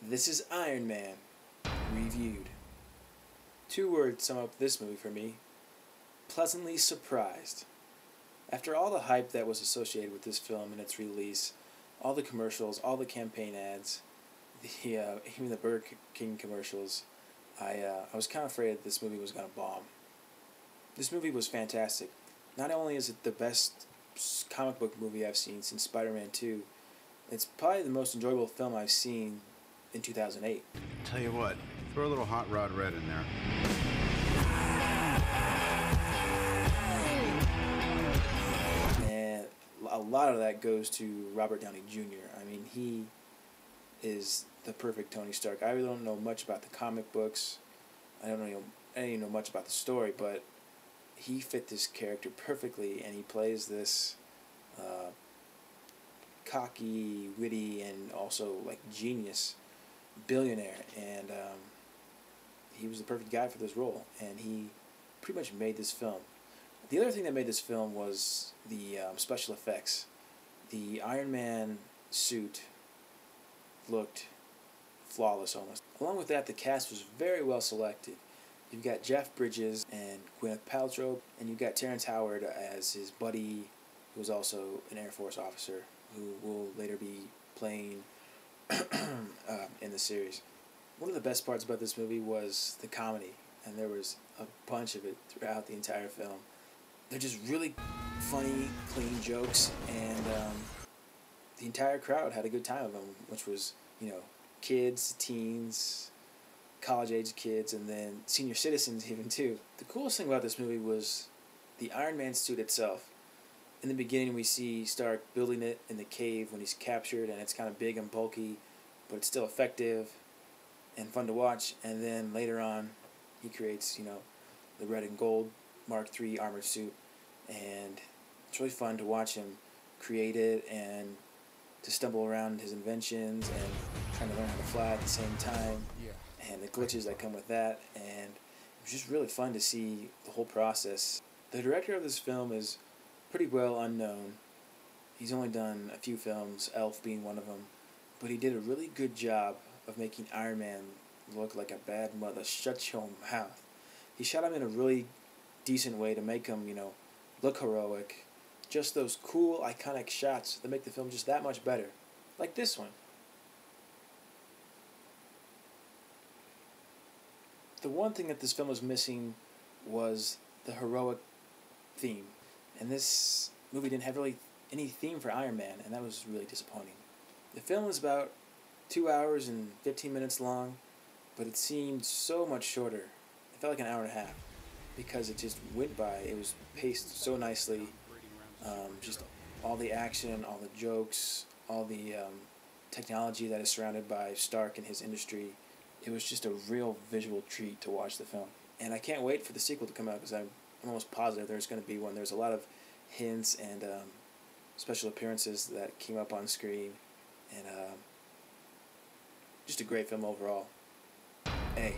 This is Iron Man, reviewed. Two words sum up this movie for me: pleasantly surprised. After all the hype that was associated with this film and its release, all the commercials, all the campaign ads, even the Burger King commercials, I was kind of afraid this movie was going to bomb. This movie was fantastic. Not only is it the best comic book movie I've seen since Spider-Man 2, it's probably the most enjoyable film I've seen in 2008. Tell you what, throw a little Hot Rod Red in there. And a lot of that goes to Robert Downey Jr. I mean, he is the perfect Tony Stark. I really don't know much about the comic books. I don't know much about the story, but he fit this character perfectly, and he plays this cocky, witty, and also like genius billionaire, and he was the perfect guy for this role, and he pretty much made this film. The other thing that made this film was the special effects. The Iron Man suit looked flawless almost. Along with that, the cast was very well selected. You've got Jeff Bridges and Gwyneth Paltrow, and you've got Terrence Howard as his buddy, who was also an Air Force officer, who will later be playing in the series. One of the best parts about this movie was the comedy, and there was a bunch of it throughout the entire film. They're just really funny, clean jokes, and the entire crowd had a good time of them, which was, kids, teens, college-age kids, and then senior citizens even too. The coolest thing about this movie was the Iron Man suit itself. In the beginning, we see Stark building it in the cave when he's captured, and it's kind of big and bulky, but it's still effective and fun to watch. And then later on, he creates, the red and gold Mark III armored suit, and it's really fun to watch him create it and to stumble around his inventions and trying to learn how to fly at the same time, and the glitches that come with that. And it was just really fun to see the whole process. The director of this film is pretty well unknown. He's only done a few films, Elf being one of them, but he did a really good job of making Iron Man look like a bad mother. Shut your mouth. He shot him in a really decent way to make him, look heroic. Just those cool, iconic shots that make the film just that much better. Like this one. The one thing that this film was missing was the heroic theme. And this movie didn't have really any theme for Iron Man, and that was really disappointing. The film is about 2 hours and 15 minutes long, but it seemed so much shorter. It felt like an hour and a half because it just went by. It was paced so nicely. Just all the action, all the jokes, all the technology that is surrounded by Stark and his industry. It was just a real visual treat to watch the film. And I can't wait for the sequel to come out because I'm almost positive there's going to be one. There's a lot of hints and special appearances that came up on screen. And just a great film overall. A.